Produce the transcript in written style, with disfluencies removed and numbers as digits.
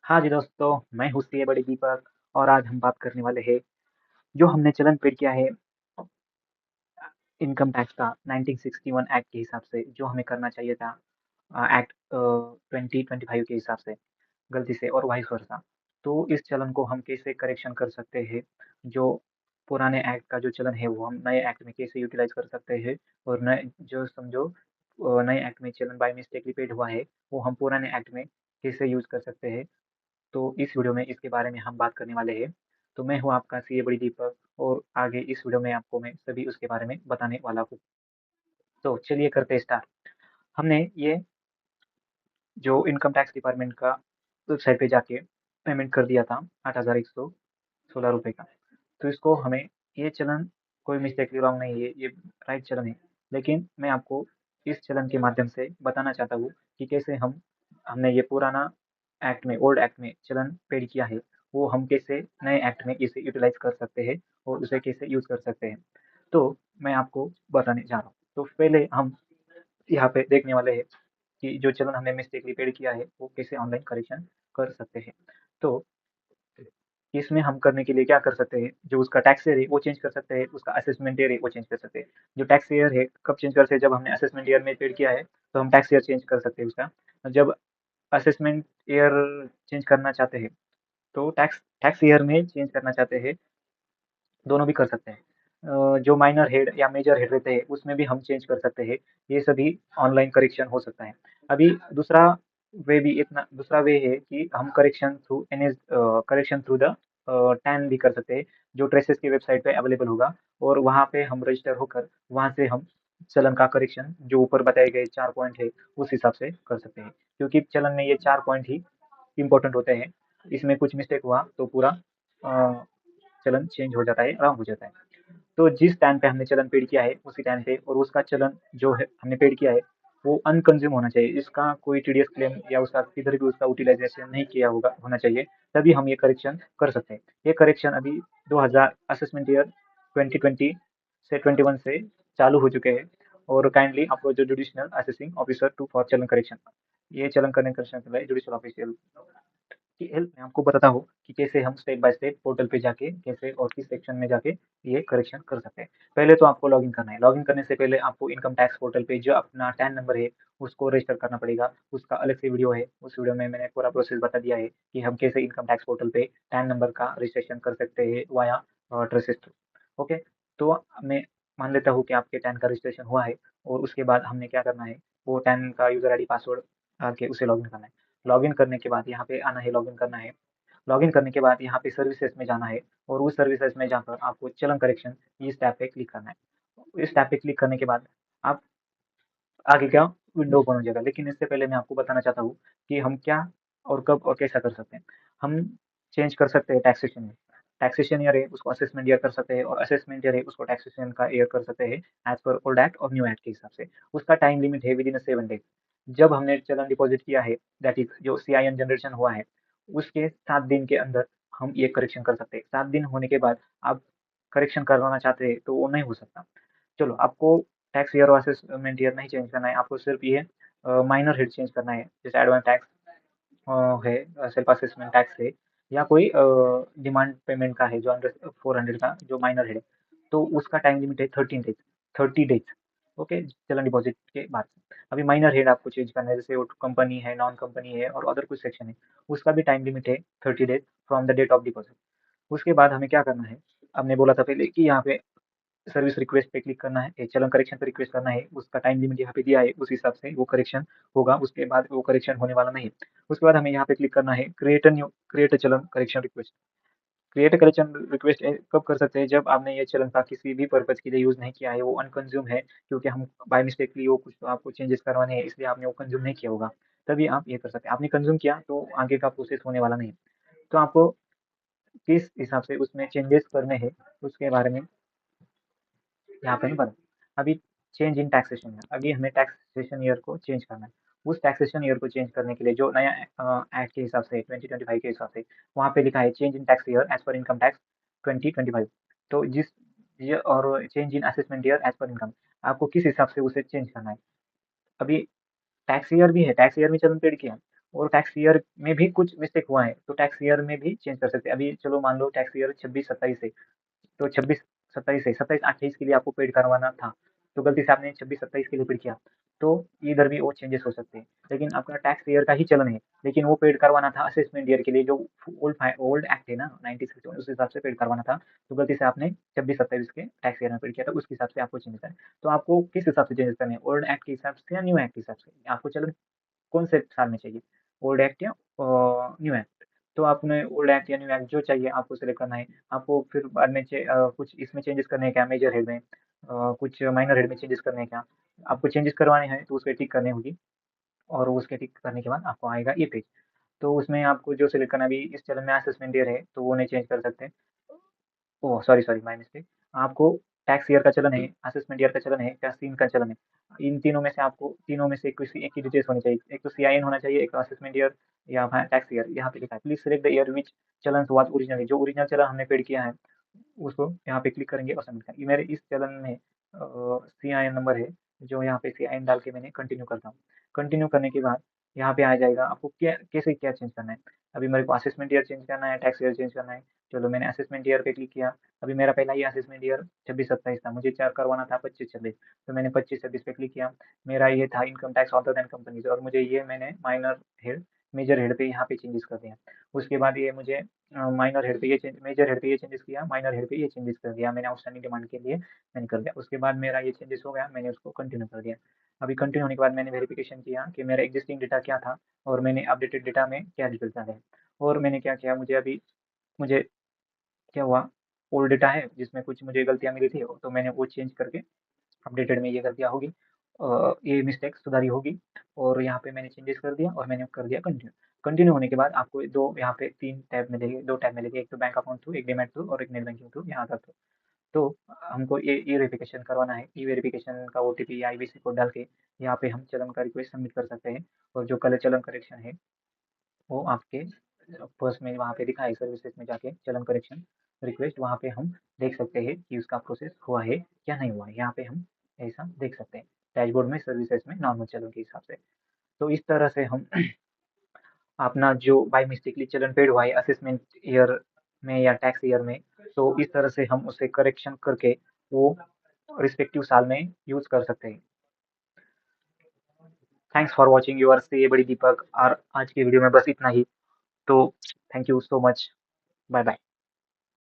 हाँ जी दोस्तों, मैं हूँ सीए बड़ी दीपक और आज हम बात करने वाले हैं जो हमने चलन पेड़ किया है इनकम टैक्स का 1961 एक्ट के हिसाब से जो हमें करना चाहिए था एक्ट 2025 के हिसाब से गलती से और वाइस वर्सा। तो इस चलन को हम कैसे करेक्शन कर सकते हैं? जो पुराने एक्ट का जो चलन है वो हम नए एक्ट में कैसे यूटिलाइज़ कर सकते हैं और नए जो समझो नए एक्ट में चलन बाय मिस्टेकली पेड हुआ है, वो हम पुराने एक्ट में कैसे यूज़ कर सकते हैं? तो इस वीडियो में इसके बारे में हम बात करने वाले हैं। तो मैं हूँ आपका सीए बड़ी दीपक और आगे इस वीडियो में आपको मैं सभी उसके बारे में बताने वाला हूँ। तो चलिए करते हैं स्टार्ट। हमने ये जो इनकम टैक्स डिपार्टमेंट का वेबसाइट पे जाके पेमेंट कर दिया था 8,116 रुपए का। तो इसको हमें ये चलन कोई मिस्टेकली रॉन्ग नहीं है, ये राइट चलन है। लेकिन मैं आपको इस चलन के माध्यम से बताना चाहता हूँ कि कैसे हमने ये पुराना एक्ट में ओल्ड एक्ट में चलन पेड किया है, वो हम कैसे नए एक्ट में इसे यूटिलाइज़ कर सकते हैं और उसे कैसे यूज़ कर सकते हैं। तो मैं आपको बताने जा रहा हूँ। तो पहले हम यहाँ पे देखने वाले हैं कि जो चलन हमने मिस्टेकली पेड किया है, वो कैसे ऑनलाइन करेक्शन कर सकते हैं। तो इसमें हम करने के लिए क्या कर सकते हैं, जो उसका टैक्स ईयर है वो चेंज कर सकते हैं, उसका असेसमेंट ईयर है वो चेंज कर सकते हैं। जो टैक्स ईयर है कब चेंज कर सकते हैं, जब हमने असेसमेंट ईयर में पेड किया है, तो हम टैक्स ईयर चेंज कर सकते हैं उसका। जब असेसमेंट ईयर चेंज करना चाहते हैं, तो टैक्स टैक्स ईयर में चेंज करना चाहते हैं, दोनों भी कर सकते हैं। जो माइनर हेड या मेजर हेड रहते हैं, उसमें भी हम चेंज कर सकते हैं। ये सभी ऑनलाइन करेक्शन हो सकता है। अभी दूसरा वे है कि हम करेक्शन थ्रू द टैन भी कर सकते हैं, जो ट्रेसेस की वेबसाइट पे अवेलेबल होगा और वहाँ पे हम रजिस्टर होकर वहाँ से हम चलन का करेक्शन जो ऊपर बताए गए 4 पॉइंट है, उस हिसाब से कर सकते हैं। क्योंकि चलन में ये 4 पॉइंट ही इम्पोर्टेंट होते हैं। इसमें कुछ मिस्टेक हुआ तो पूरा अ, चलन चेंज हो जाता है, रॉन्ग हो जाता है। तो जिस टाइम पे हमने चलन पेड किया है, उसी टाइम पे और उसका चलन जो है हमने पेड किया है, वो अनकंज्यूम होना चाहिए। इसका कोई टीडीएस क्लेम या उसका किधर भी उसका यूटिलाइज़ेशन नहीं किया होना चाहिए, तभी हम ये करेक्शन कर सकते हैं। ये करेक्शन अभी 2000 असेसमेंट ईयर 2020 से 21 से चालू हो चुके हैं और kindly approach the judicial assessing officer to for challan correction. ये चलन करने करेक्शन के लिए जुडिशियल ऑफिशियल की हेल्प में आपको बताता हूँ कि कैसे हम स्टेप बाय स्टेप पोर्टल पे जाके कैसे और किस सेक्शन में जाके ये करेक्शन कर सकते हैं। पहले तो आपको लॉगिन करना है। लॉगिन करने से पहले आपको इनकम टैक्स पोर्टल पे जो अपना टैन नंबर है, उसको रजिस्टर करना पड़ेगा। उसका अलग से वीडियो है, उस वीडियो में मैंने पूरा प्रोसेस बता दिया है कि हम कैसे इनकम टैक्स पोर्टल पे टैन नंबर का रजिस्ट्रेशन कर सकते हैं वाया ट्रेसेस थ्रू। ओके, तो मैं मान लेता हूँ कि आपके टैन का रजिस्ट्रेशन हुआ है और उसके बाद हमने क्या करना है, वो टैन का यूज़र आईडी पासवर्ड आके उसे लॉगिन करना है। लॉगिन करने के बाद यहाँ पे आना है, लॉगिन करना है। लॉगिन करने के बाद यहाँ पे सर्विसेज़ में जाना है और उस सर्विसेज़ में जाकर आपको चलन करेक्शन इस टैब पे क्लिक करना है। इस टैब पे क्लिक करने के बाद आप आगे क्या विंडो ओपन हो जाएगा। लेकिन इससे पहले मैं आपको बताना चाहता हूँ कि हम क्या और कब और कैसा कर सकते हैं। हम चेंज कर सकते हैं टैक्सेशन में। टैक्सेशन ईयर है उसको असेसमेंट ईयर कर सकते हैं और असेसमेंट ईयर है उसको टैक्सेशन का ईयर कर सकते हैं एज़ पर ओल्ड एक्ट और न्यू एक्ट के हिसाब से। उसका टाइम लिमिट है विदिन 7 डेज़। जब हमने चलन डिपॉज़िट किया है दैट इज़ जो सीआईएन जनरेशन हुआ है, उसके 7 दिन के अंदर हम ये करेक्शन कर सकते हैं। 7 दिन होने के बाद आप करेक्शन करवाना चाहते हैं तो वो नहीं हो सकता। चलो आपको टैक्स ईयर और असेसमेंट ईयर नहीं चेंज करना है, आपको सिर्फ ये माइनर हेड चेंज करना है। जैसे एडवांस टैक्स है, सेल्फ असेसमेंट टैक्स है या कोई डिमांड पेमेंट का है जो अंडर 400 का जो माइनर है, तो उसका टाइम लिमिट है 13 डेज़, 30 डेज़। ओके, चलन डिपॉज़िट के बाद। अभी माइनर हेड आपको चेंज करना है, जैसे वो कंपनी है, नॉन कंपनी है और अदर कुछ सेक्शन है, उसका भी टाइम लिमिट है 30 days from the date of deposit. उसके बाद हमें क्या करना है, हमने बोला था पहले कि यहाँ पे सर्विस रिक्वेस्ट पे क्लिक करना है, चलन करेक्शन पे रिक्वेस्ट करना है, उसका टाइम लिमिट यहाँ पे दिया है, उस हिसाब से वो करेक्शन होगा, उसके बाद वो करेक्शन होने वाला नहीं है। उसके बाद हमें यहाँ पे क्लिक करना है क्रिएट अ चलन correction request. Create a correction request कब कर सकते हैं, जब आपने ये चलन का किसी भी पर्पज़ के लिए यूज़ नहीं किया है, वो अनकंज्यूम है, क्योंकि हम बाय मिस्टेकली वो कुछ आपको चेंजेस करवाने हैं, इसलिए आपने वो कंज्यूम नहीं किया होगा, तभी आप ये कर सकते हैं। आपने कंज्यूम किया तो आगे का प्रोसेस होने वाला नहीं है। तो आपको किस हिसाब से उसमें चेंजेस करने हैं, उसके बारे में यहाँ पे नहीं बना। अभी चेंज इन टैक्सेशन है, अभी हमें टैक्सेशन ईयर को चेंज करना है। उस टैक्सेशन ईयर को चेंज करने के लिए जो नया एक्ट के हिसाब से 2025 के हिसाब से वहाँ पे लिखा है change in tax year as per income tax 2025। तो जिस ये और change in assessment year as per income, आपको किस हिसाब से उसे चेंज करना है। अभी टैक्स ईयर भी है, टैक्स ईयर में चलन पेड किया है, और टैक्स ईयर में भी कुछ मिस्टेक हुआ है, तो टैक्स ईयर में भी चेंज कर सकते हैं। अभी चलो मान लो टैक्स ईयर 26-27 है, तो 26-27 है, 27-28 के लिए आपको पेड करवाना था, तो गलती से आपने 26-27 के लिए पेड किया, तो इधर भी वो चेंजेस हो सकते हैं। लेकिन आपका टैक्स ईयर का ही चलन है, लेकिन वो पेड करवाना था असेसमेंट ईयर के लिए, जो ओल्ड एक्ट है ना 96, उस हिसाब से पेड करवाना था, तो गलती से आपने 26-27 के टैक्स ईयर में पेड किया था, उस हिसाब से आपको चेंजेस करना है। तो आपको किस हिसाब से चेंजेस करने हैं, ओल्ड एक्ट के हिसाब से या न्यू एक्ट के हिसाब से? आपको चलन कौन से साल में चाहिए, ओल्ड एक्ट या न्यू एक्ट? तो आपने ओल्ड एक्ट या न्यू एक्ट जो चाहिए आपको सेलेक्ट करना है। आपको फिर बाद में कुछ इसमें चेंजेस करने हैं क्या, मेजर हेड में, कुछ माइनर हेड में चेंजेस करने हैं क्या? आपको चेंजेस करवाने हैं तो उसपे टिक करनी होगी, और उसके टिक करने के बाद आपको आएगा ये पेज। तो उसमें आपको जो सेलेक्ट करना है, अभी इस चलन में असेसमेंट ईयर है तो वो नहीं चेंज कर सकते। Oh! Sorry, sorry, my mistake. आपको टैक्स ईयर का चलन है, असेसमेंट ईयर का चलन है, क्या सीन का चलन है। इन तीनों में से आपको तीनों में से किसी एक की डिटेल्स होनी चाहिए। एक तो सीआईएन होना चाहिए, एक असेसमेंट ईयर या हाँ, टैक्स ईयर। यहाँ पे लिखा है, please select the year which चलन वाज़ ओरिजिनली, जो ओरिजिनल चलन हमने पेड किया है, उसको यहाँ पे क्लिक करेंगे और सबमिट करेंगे। मेरे इस चलन में सीआईएन नंबर है, जो यहाँ पे सीआईएन डाल के मैंने कंटिन्यू करता हूँ। कंटिन्यू करने के बाद यहाँ पे आ जाएगा आपको क्या कैसे क्या चेंज करना है। अभी मेरे को असेसमेंट ईयर चेंज करना है, टैक्स ईयर चेंज करना है। चलो मैंने असेसमेंट ईयर पे क्लिक किया। अभी मेरा पहला ही असेसमेंट ईयर 26-27 था, मुझे चार करवाना था 25-26, तो मैंने 25-26 पे क्लिक किया। मेरा ये था income tax other than companies, और मुझे ये मैंने माइनर हेड मेजर हेड पे यहाँ पे चेंजेस कर दिया। उसके बाद ये मुझे माइनर हेड पे ये चेंज, मेजर हेड पे ये चेंजेस किया, माइनर हेड पे ये चेंजेस कर दिया मैंने, आउटस्टैंडिंग डिमांड के लिए मैंने कर दिया। उसके बाद मेरा ये चेंजेस हो गया, मैंने उसको कंटिन्यू कर दिया। अभी कंटिन्यू होने के बाद मैंने वेरिफिकेशन किया कि मेरा एग्जिस्टिंग डेटा क्या था, और मैंने अपडेटेड डेटा में क्या डिटेल्स आ गए। और मैंने क्या किया, मुझे क्या हुआ, ओल्ड डेटा है जिसमें कुछ मुझे गलतियाँ मिली थी, तो मैंने वो चेंज करके अपडेटेड में ये गलतियाँ होगी, ये मिस्टेक सुधारी होगी, और यहाँ पे मैंने चेंजेस कर दिया और मैंने कर दिया कंटिन्यू। कंटिन्यू होने के बाद आपको दो यहाँ पे 3 टैब मिलेंगे, 2 टैब मिलेंगे, एक तो बैंक अकाउंट थ्रू, एक डीमैट थ्रू और एक नेट बैंकिंग थ्रू, यहाँ का थ्रू। तो हमको ये ई-वेरिफिकेशन करवाना है। ई-वेरिफिकेशन का ओटीपी या आईबीसी कोड डाल के यहाँ पे हम चलन का रिक्वेस्ट सबमिट कर सकते हैं, और जो कलर चलन करेक्शन है वो आपके पर्स में वहाँ पे दिखा है, सर्विसेज में जाके चलन करेक्शन रिक्वेस्ट, वहाँ पे हम देख सकते हैं कि उसका प्रोसेस हुआ है या नहीं हुआ है। यहाँ पे हम ऐसा देख सकते हैं डैशबोर्ड में, सर्विसेज में नॉर्मल चलन के हिसाब से। तो इस तरह से हम अपना जो बाय मिस्टेकली चलन पेड हुआ है असेसमेंट ईयर में या टैक्स ईयर में, तो इस तरह से हम उसे करेक्शन करके वो रिस्पेक्टिव साल में यूज कर सकते हैं। थैंक्स फॉर वॉचिंग यूअर से बड़ी दीपक, और आज की वीडियो में बस इतना ही। तो thank you so much, bye bye.